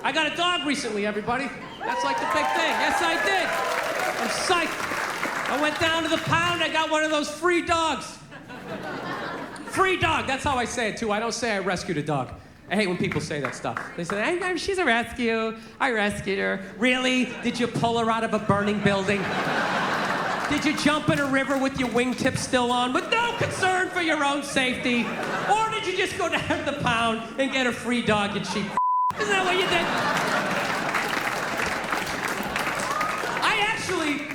I got a dog recently, everybody. That's like the big thing. Yes, I did. I'm psyched. I went down to the pound. I got one of those free dogs. Free dog. That's how I say it, too. I don't say I rescued a dog. I hate when people say that stuff. They say, she's a rescue. I rescued her. Really? Did you pull her out of a burning building? Did you jump in a river with your wingtips still on with no concern for your own safety? Or did you just go down to the pound and get a free dog, you cheap? Isn't that what you did?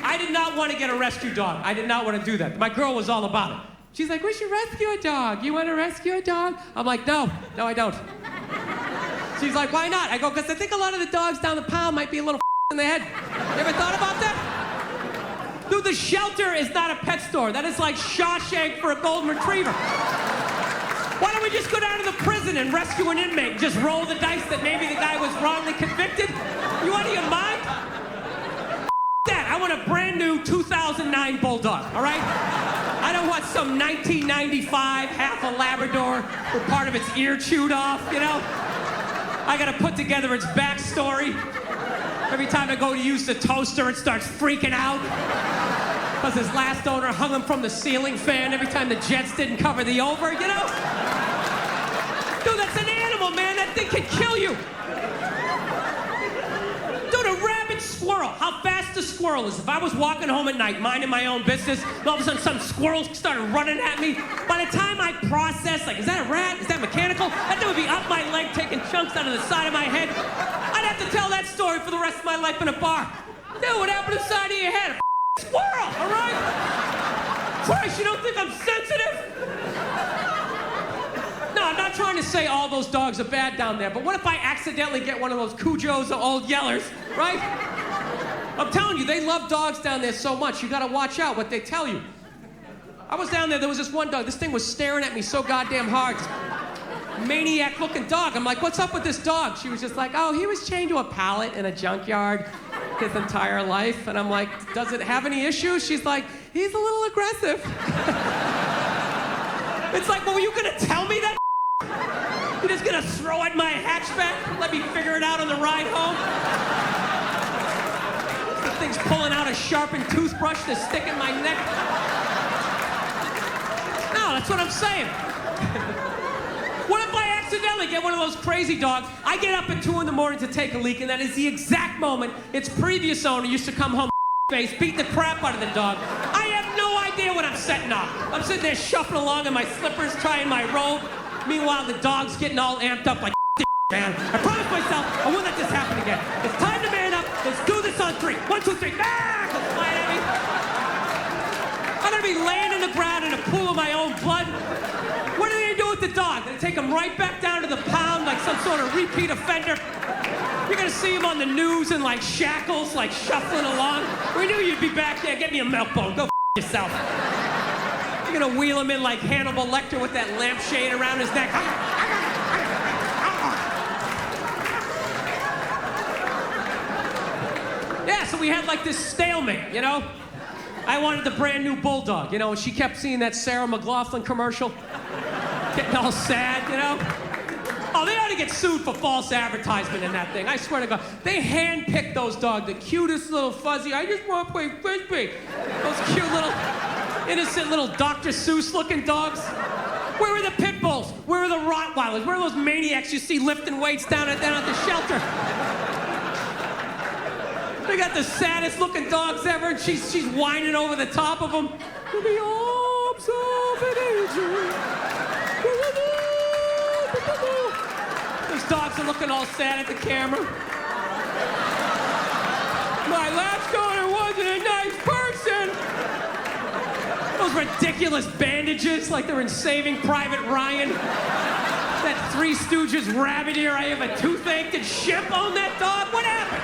I did not want to get a rescue dog. I did not want to do that. My girl was all about it. She's like, we should rescue a dog. You want to rescue a dog? I'm like, no, I don't. She's like, why not? I go, because I think a lot of the dogs down the pound might be a little in the head. You ever thought about that? Dude, the shelter is not a pet store. That is like Shawshank for a golden retriever. Why don't we just go down to the prison and rescue an inmate and just roll the dice that maybe the guy was wrongly convicted? You out of your mind? That. I want a brand new 2009 Bulldog, all right? I don't want some 1995 half a Labrador with part of its ear chewed off, you know? I gotta put together its backstory. Every time I go to use the toaster, it starts freaking out. Because his last owner hung him from the ceiling fan every time the Jets didn't cover the over, you know? Dude, that's an animal, man. That thing can kill you. Dude, a rabid squirrel. How fast a squirrel is. If I was walking home at night, minding my own business, and all of a sudden some squirrels started running at me, by the time I process, like, is that a rat? Is that mechanical? That thing would be up my leg, taking chunks out of the side of my head. I'd have to tell that story for the rest of my life in a bar. Dude, what happened to the side of your head? A squirrel, all right? Christ, you don't think I'm sensitive? No, I'm not trying to say all those dogs are bad down there, but what if I accidentally get one of those Cujos or old Yellers, right? I'm telling you, they love dogs down there so much, you gotta watch out what they tell you. I was down there was this one dog, this thing was staring at me so goddamn hard. Maniac-looking dog. I'm like, what's up with this dog? She was just like, oh, he was chained to a pallet in a junkyard his entire life. And I'm like, does it have any issues? She's like, he's a little aggressive. It's like, well, were you gonna tell me that? You're just gonna throw at my hatchback? Let me figure it out on the ride home? The thing's pulling out a sharpened toothbrush to stick in my neck. No, that's what I'm saying. What if I accidentally get one of those crazy dogs? I get up at 2 in the morning to take a leak, and that is the exact moment its previous owner used to come home face, beat the crap out of the dog. I have no idea what I'm setting up. I'm sitting there shuffling along in my slippers, trying my robe. Meanwhile, the dog's getting all amped up like, man. I promised myself I won't let this happen again. It's time to man up. Let's do this on 3. 1, 2, 3. Ah! It's flying at me. I'm gonna be laying in the ground in a pool of my own blood. What are they gonna do with the dog? They take him right back down to the pound like some sort of repeat offender. You're gonna see him on the news in like shackles, like shuffling along. We knew you'd be back there. Get me a milk bone. Go yourself. You're gonna wheel him in like Hannibal Lecter with that lampshade around his neck. Yeah, so we had like this stalemate, you know? I wanted the brand new Bulldog, you know, and she kept seeing that Sarah McLachlan commercial. Getting all sad, you know? Oh, they ought to get sued for false advertisement in that thing. I swear to God. They handpicked those dogs, the cutest little fuzzy, I just want to play Frisbee. Those cute little, innocent little Dr. Seuss looking dogs. Where were the pit bulls? Where were the Rottweilers? Where are those maniacs you see lifting weights down at the shelter? They got the saddest looking dogs ever, and she's whining over the top of them. In the arms of an angel. Those dogs are looking all sad at the camera. My last owner wasn't a nice person. Those ridiculous bandages like they're in Saving Private Ryan. That Three Stooges rabbit ear, I have a toothache. Did Shemp own that dog? What happened?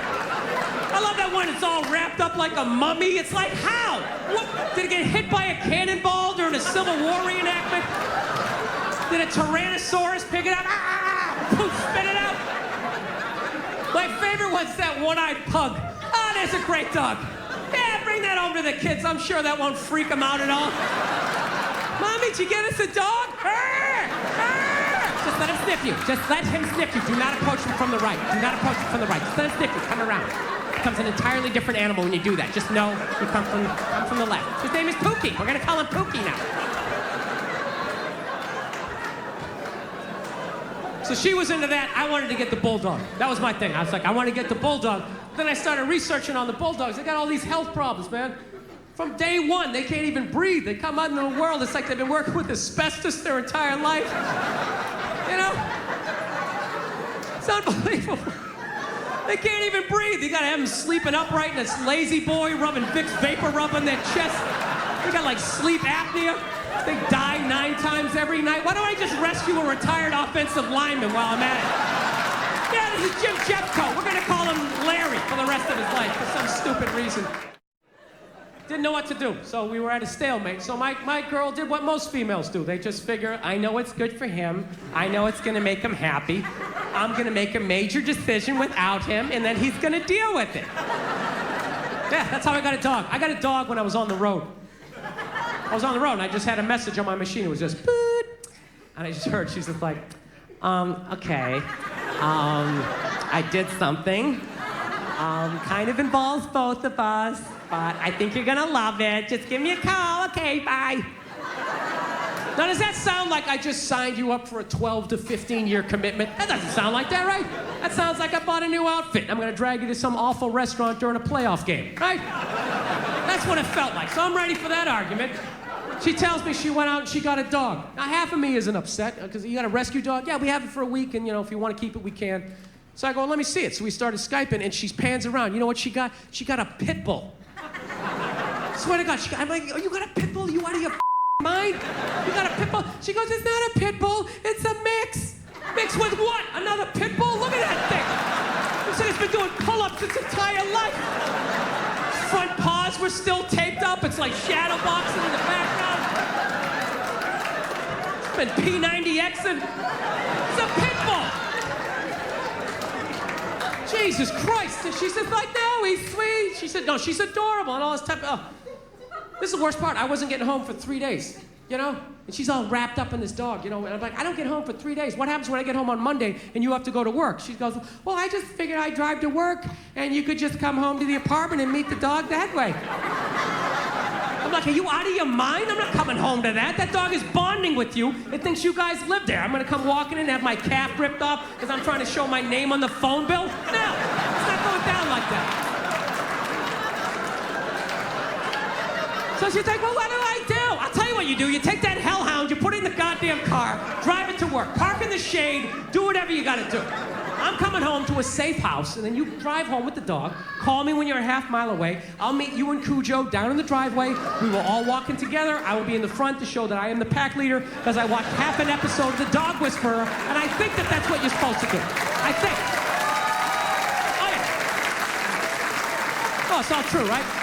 I love that one. It's all wrapped up like a mummy. It's like, how? What? Did it get hit by a cannonball during a Civil War reenactment? Did a Tyrannosaurus pick it up? Poof, spit it out. My favorite one's that one-eyed pug. Ah, there's a great dog. Yeah, bring that over to the kids. I'm sure that won't freak them out at all. Mommy, did you get us a dog? Just let him sniff you. Just let him sniff you. Do not approach him from the right. Do not approach him from the right. Just let him sniff you. Come around. Becomes an entirely different animal when you do that. Just know you come from the left. His name is Pookie. We're gonna call him Pookie now. So she was into that. I wanted to get the bulldog. That was my thing. I was like, I want to get the bulldog. Then I started researching on the bulldogs. They got all these health problems, man. From day one, they can't even breathe. They come out into the world. It's like they've been working with asbestos their entire life. You know? It's unbelievable. They can't even breathe. You gotta have them sleeping upright in this lazy boy, rubbing Vicks vapor rub on their chest. They got like sleep apnea. They die 9 times every night. Why don't I just rescue a retired offensive lineman while I'm at it? Yeah, this is Jim Jeffcoat. We're gonna call him Larry for the rest of his life for some stupid reason. Didn't know what to do, so we were at a stalemate. So my girl did what most females do. They just figure, I know it's good for him. I know it's gonna make him happy. I'm gonna make a major decision without him, and then he's gonna deal with it. Yeah, that's how I got a dog. I got a dog when I was on the road. I was on the road and I just had a message on my machine. It was just, boot. And I just heard, she's just like, okay. I did something. Kind of involves both of us, but I think you're gonna love it. Just give me a call. Okay, bye. Now, does that sound like I just signed you up for a 12 to 15-year commitment? That doesn't sound like that, right? That sounds like I bought a new outfit. I'm gonna drag you to some awful restaurant during a playoff game, right? That's what it felt like. So I'm ready for that argument. She tells me she went out and she got a dog. Now, half of me isn't upset, because you got a rescue dog? Yeah, we have it for a week, and, you know, if you want to keep it, we can. So I go, let me see it. So we started Skyping, and she pans around. You know what she got? She got a pit bull. Swear to God, I'm like, oh, you got a pit bull? You out of your mind? You got a pit bull? She goes, it's not a pit bull, it's a mix. Mix with what? Another pit bull? Look at that thing. She said it's been doing pull-ups its entire life. Front paws were still taped up. It's like shadow boxing in the background. It's been P90Xing. It's a pit bull. Jesus Christ. And she said, like, no, he's sweet. She said, no, she's adorable and all this type of, oh. This is the worst part. I wasn't getting home for 3 days, you know? And she's all wrapped up in this dog, you know? And I'm like, I don't get home for 3 days. What happens when I get home on Monday and you have to go to work? She goes, well, I just figured I'd drive to work and you could just come home to the apartment and meet the dog that way. I'm like, are you out of your mind? I'm not coming home to that. That dog is bonding with you. It thinks you guys live there. I'm gonna come walking in and have my calf ripped off because I'm trying to show my name on the phone bill? No, it's not going down like that. So she's like, well, what do I do? I'll tell you what you do. You take that hellhound, you put it in the goddamn car, drive it to work, park in the shade, do whatever you gotta do. I'm coming home to a safe house, and then you drive home with the dog, call me when you're a half mile away, I'll meet you and Cujo down in the driveway, we will all walk in together, I will be in the front to show that I am the pack leader, because I watched half an episode of The Dog Whisperer, and I think that that's what you're supposed to do. I think. Oh, yeah. Oh, it's all true, right?